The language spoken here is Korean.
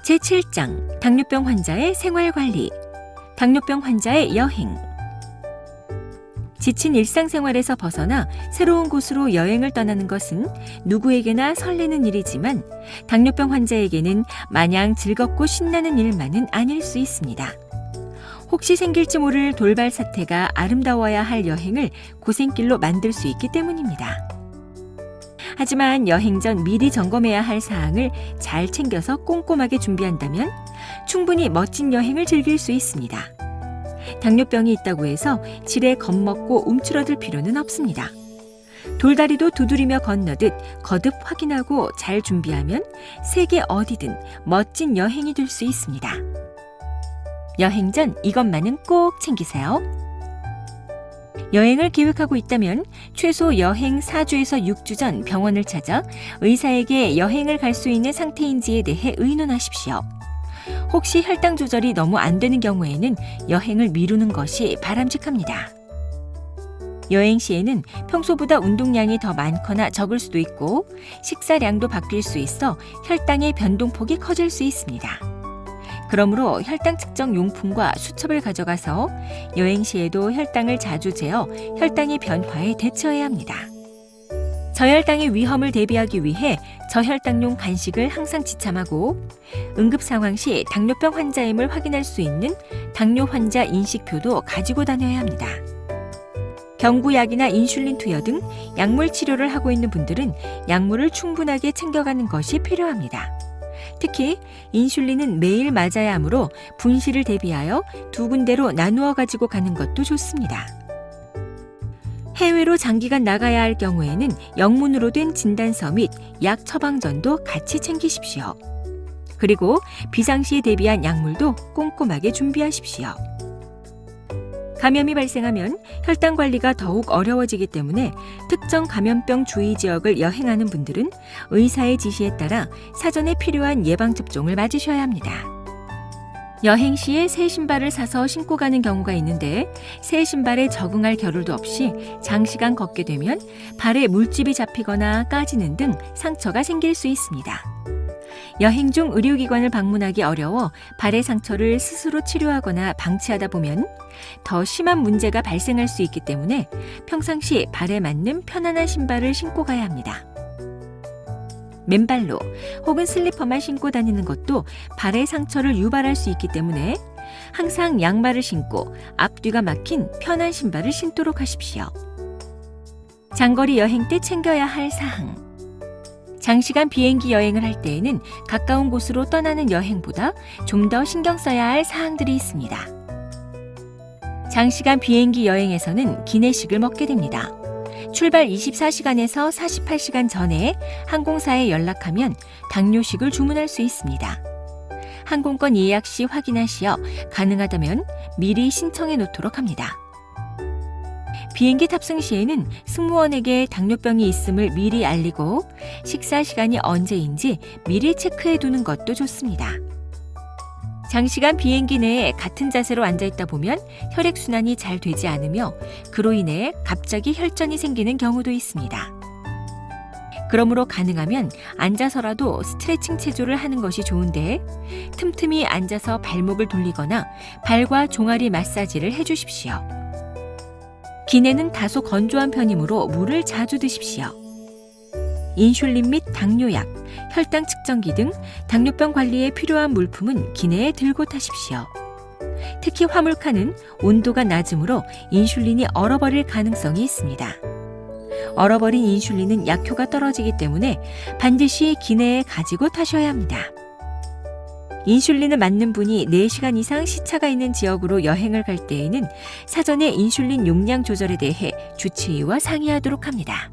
제7장 당뇨병 환자의 생활관리, 당뇨병 환자의 여행. 지친 일상생활에서 벗어나 새로운 곳으로 여행을 떠나는 것은 누구에게나 설레는 일이지만 당뇨병 환자에게는 마냥 즐겁고 신나는 일만은 아닐 수 있습니다. 혹시 생길지 모를 돌발 사태가 아름다워야 할 여행을 고생길로 만들 수 있기 때문입니다. 하지만 여행 전 미리 점검해야 할 사항을 잘 챙겨서 꼼꼼하게 준비한다면 충분히 멋진 여행을 즐길 수 있습니다. 당뇨병이 있다고 해서 지레 겁먹고 움츠러들 필요는 없습니다. 돌다리도 두드리며 건너듯 거듭 확인하고 잘 준비하면 세계 어디든 멋진 여행이 될 수 있습니다. 여행 전 이것만은 꼭 챙기세요. 여행을 계획하고 있다면 최소 여행 4주에서 6주 전 병원을 찾아 의사에게 여행을 갈 수 있는 상태인지에 대해 의논하십시오. 혹시 혈당 조절이 너무 안 되는 경우에는 여행을 미루는 것이 바람직합니다. 여행 시에는 평소보다 운동량이 더 많거나 적을 수도 있고 식사량도 바뀔 수 있어 혈당의 변동폭이 커질 수 있습니다. 그러므로 혈당 측정 용품과 수첩을 가져가서 여행 시에도 혈당을 자주 재어 혈당의 변화에 대처해야 합니다. 저혈당의 위험을 대비하기 위해 저혈당용 간식을 항상 지참하고 응급 상황 시 당뇨병 환자임을 확인할 수 있는 당뇨 환자 인식표도 가지고 다녀야 합니다. 경구약이나 인슐린 투여 등 약물 치료를 하고 있는 분들은 약물을 충분하게 챙겨가는 것이 필요합니다. 특히 인슐린은 매일 맞아야 하므로 분실을 대비하여 두 군데로 나누어 가지고 가는 것도 좋습니다. 해외로 장기간 나가야 할 경우에는 영문으로 된 진단서 및 약 처방전도 같이 챙기십시오. 그리고 비상시에 대비한 약물도 꼼꼼하게 준비하십시오. 감염이 발생하면 혈당 관리가 더욱 어려워지기 때문에 특정 감염병 주의 지역을 여행하는 분들은 의사의 지시에 따라 사전에 필요한 예방접종을 맞으셔야 합니다. 여행 시에 새 신발을 사서 신고 가는 경우가 있는데 새 신발에 적응할 겨를도 없이 장시간 걷게 되면 발에 물집이 잡히거나 까지는 등 상처가 생길 수 있습니다. 여행 중 의료기관을 방문하기 어려워 발의 상처를 스스로 치료하거나 방치하다 보면 더 심한 문제가 발생할 수 있기 때문에 평상시 발에 맞는 편안한 신발을 신고 가야 합니다. 맨발로 혹은 슬리퍼만 신고 다니는 것도 발의 상처를 유발할 수 있기 때문에 항상 양말을 신고 앞뒤가 막힌 편한 신발을 신도록 하십시오. 장거리 여행 때 챙겨야 할 사항. 장시간 비행기 여행을 할 때에는 가까운 곳으로 떠나는 여행보다 좀 더 신경 써야 할 사항들이 있습니다. 장시간 비행기 여행에서는 기내식을 먹게 됩니다. 출발 24시간에서 48시간 전에 항공사에 연락하면 당뇨식을 주문할 수 있습니다. 항공권 예약 시 확인하시어 가능하다면 미리 신청해 놓도록 합니다. 비행기 탑승 시에는 승무원에게 당뇨병이 있음을 미리 알리고 식사 시간이 언제인지 미리 체크해 두는 것도 좋습니다. 장시간 비행기 내에 같은 자세로 앉아있다 보면 혈액순환이 잘 되지 않으며 그로 인해 갑자기 혈전이 생기는 경우도 있습니다. 그러므로 가능하면 앉아서라도 스트레칭 체조를 하는 것이 좋은데 틈틈이 앉아서 발목을 돌리거나 발과 종아리 마사지를 해주십시오. 기내는 다소 건조한 편이므로 물을 자주 드십시오. 인슐린 및 당뇨약, 혈당 측정기 등 당뇨병 관리에 필요한 물품은 기내에 들고 타십시오. 특히 화물칸은 온도가 낮으므로 인슐린이 얼어버릴 가능성이 있습니다. 얼어버린 인슐린은 약효가 떨어지기 때문에 반드시 기내에 가지고 타셔야 합니다. 인슐린을 맞는 분이 4시간 이상 시차가 있는 지역으로 여행을 갈 때에는 사전에 인슐린 용량 조절에 대해 주치의와 상의하도록 합니다.